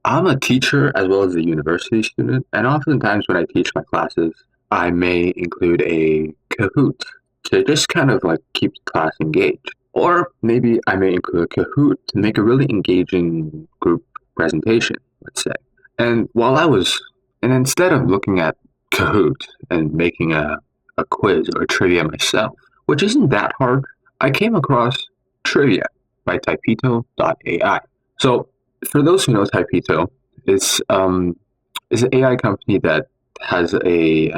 I'm a teacher as well as a university student, and oftentimes when I teach my classes, I may include a Kahoot to just kind of like keep the class engaged. Or maybe I may include a Kahoot to make a really engaging group presentation, let's say. And while I was, and instead of looking at Kahoot and making a quiz or trivia myself, which isn't that hard, I came across Trivia by Taipito.ai. So for those who know Taipito, it's an AI company that has they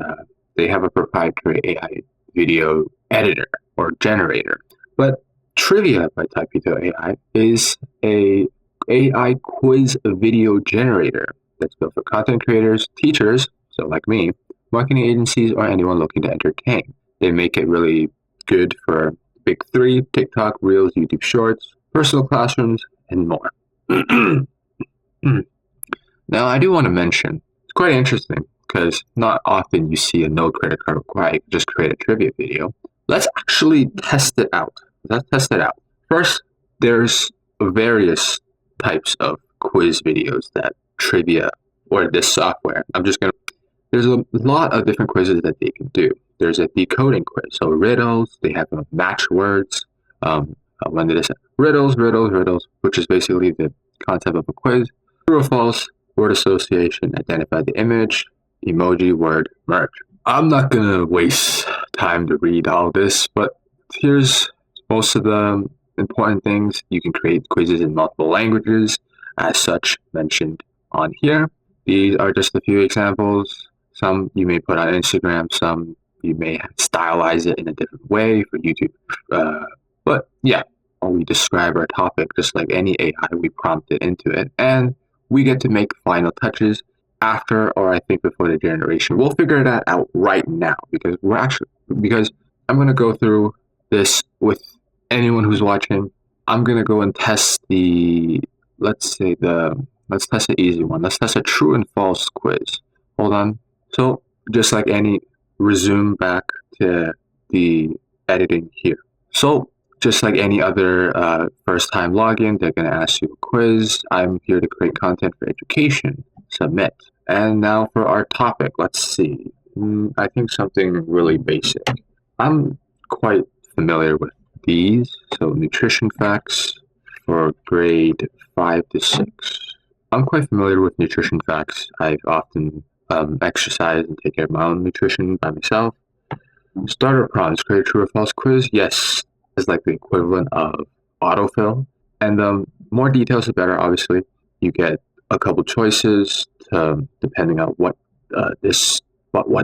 have a proprietary AI video editor or generator. But Trivia by Taipito AI is a AI quiz video generator that's built for content creators, teachers, so like me, marketing agencies, or anyone looking to entertain. They make it really good for Big Three, TikTok, Reels, YouTube Shorts, personal classrooms, and more. Now, I do want to mention, it's quite interesting because not often you see a no credit card required. You can just create a trivia video. Let's actually test it out. Let's test it out. First, there's various types of quiz videos that trivia or this software. There's a lot of different quizzes that they can do. There's a decoding quiz. So riddles, they have match words. When they just riddles, which is basically the concept of a quiz. True or false, word association, identify the image, emoji, word, merge. I'm not gonna waste time to read all this, but here's most of the important things. You can create quizzes in multiple languages, as such mentioned on here. These are just a few examples. Some you may put on Instagram, some you may stylize it in a different way for YouTube. But yeah, we describe our topic just like any AI, we prompt it into it, and we get to make final touches after, or I think before the generation. We'll figure that out right now because I'm gonna go through this with anyone who's watching. I'm gonna go and test let's test an easy one. Let's test a true and false quiz. Hold on. So just like any, resume back to the editing here. So just like any other first time login, they're going to ask you a quiz. I'm here to create content for education. Submit. And now for our topic, let's see. I think something really basic. I'm quite familiar with these. So nutrition facts for grade 5 to 6. I'm quite familiar with nutrition facts. I've often exercised and take care of my own nutrition by myself. Starter prompts, create a true or false quiz. Yes, is like the equivalent of autofill. And more details the better, obviously. You get a couple choices depending on what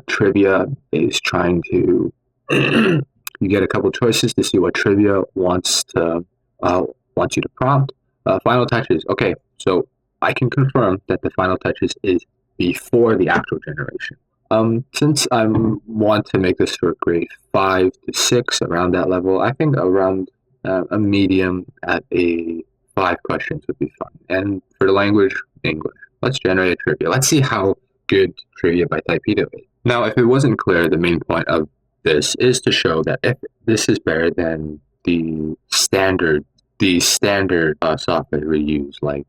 trivia is trying to you get a couple choices to see what trivia wants you to prompt. Final touches. Okay, so I can confirm that the final touches is before the actual generation. Since I want to make this for grade 5 to 6, around that level, I think around a medium at a 5 questions would be fun. And for the language, English. Let's generate a trivia. Let's see how good trivia by Taipito is. Now, if it wasn't clear, the main point of this is to show that if this is better than the standard software we use, like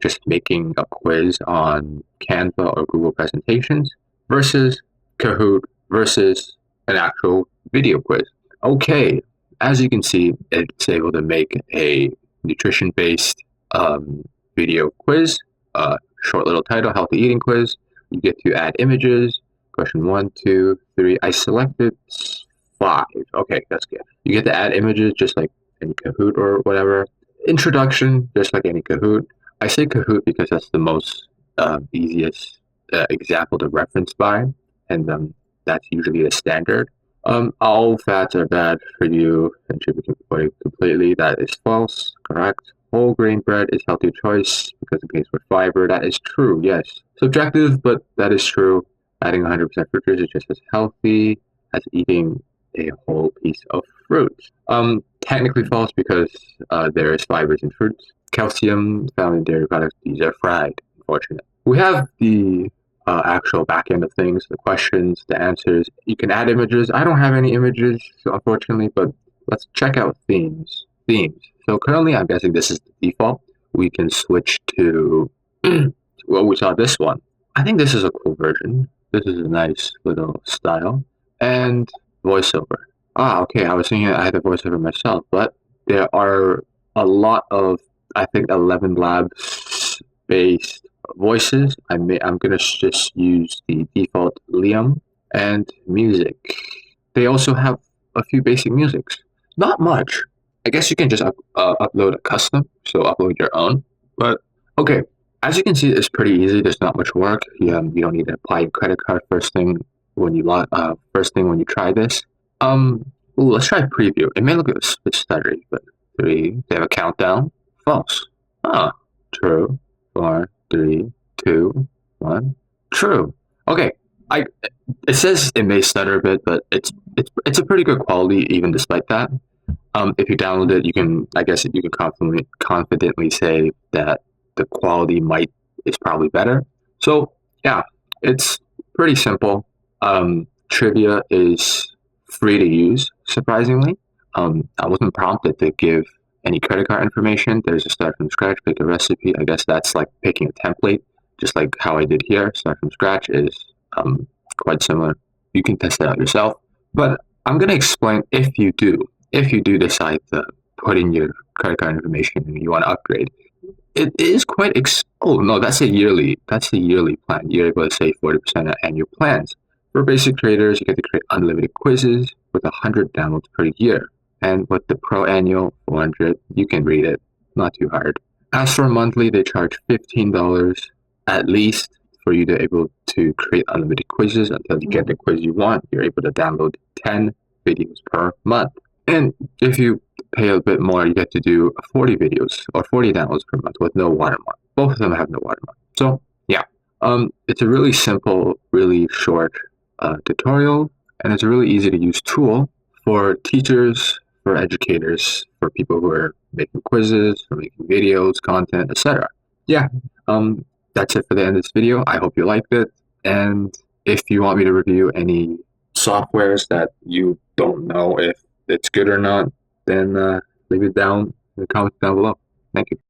just making a quiz on Canva or Google Presentations versus Kahoot versus an actual video quiz. Okay, as you can see, it's able to make a nutrition-based video quiz, short little title, healthy eating quiz. You get to add images. Question 1, 2, 3. I selected 5. Okay, that's good. You get to add images just like any Kahoot or whatever. Introduction, just like any Kahoot. I say Kahoot because that's the most easiest example to reference by, and that's usually the standard. All fats are bad for you and should be avoided completely. That is false. Correct. Whole grain bread is healthy choice because it contains more fiber. That is true. Yes. Subjective, but that is true. Adding 100% fruit juice is just as healthy as eating a whole piece of fruit. Technically false because there is fibers in fruits. Calcium found in dairy products, these are fried, unfortunately. We have the actual back end of things, the questions, the answers. You can add images. I don't have any images, unfortunately, but let's check out themes. So currently, I'm guessing this is the default. We can switch to Well, we saw this one. I think this is a cool version. This is a nice little style. And voiceover. Ah, okay. I was thinking I had a voiceover myself, but there are a lot of, I think, 11 Labs based voices. I'm gonna just use the default Liam and music. They also have a few basic musics. Not much. I guess you can just upload a custom, so upload your own. But okay, as you can see, it's pretty easy. There's not much work. You don't need to apply your credit card first thing when you try this. Ooh, let's try a preview. It may look a bit stuttery, but three. They have a countdown. False. Ah, true. Four, three, two, one. True. Okay. I it says it may stutter a bit, but it's a pretty good quality even despite that. If you download it, I guess you can confidently say that the quality might is probably better. So yeah, it's pretty simple. Trivia is free to use, surprisingly. I wasn't prompted to give any credit card information. There's a start from scratch, pick a recipe. I guess that's like picking a template, just like how I did here. Start from scratch is quite similar. You can test it out yourself. But I'm going to explain if you do decide to put in your credit card information and you want to upgrade, it is quite. Oh no, that's a yearly. That's a yearly plan. You're able to save 40% on annual plans. For basic traders, you get to create unlimited quizzes with 100 downloads per year. And with the Pro Annual 400, you can read it. Not too hard. As for monthly, they charge $15 at least for you to able to create unlimited quizzes until you get the quiz you want. You're able to download 10 videos per month. And if you pay a bit more, you get to do 40 videos or 40 downloads per month with no watermark. Both of them have no watermark. So yeah, it's a really simple, really short tutorial, and it's a really easy to use tool for teachers, for educators, for people who are making quizzes, for making videos, content, etc. Yeah, that's it for the end of this video. I hope you liked it, and if you want me to review any softwares that you don't know if it's good or not, then leave it down in the comments down below. Thank you.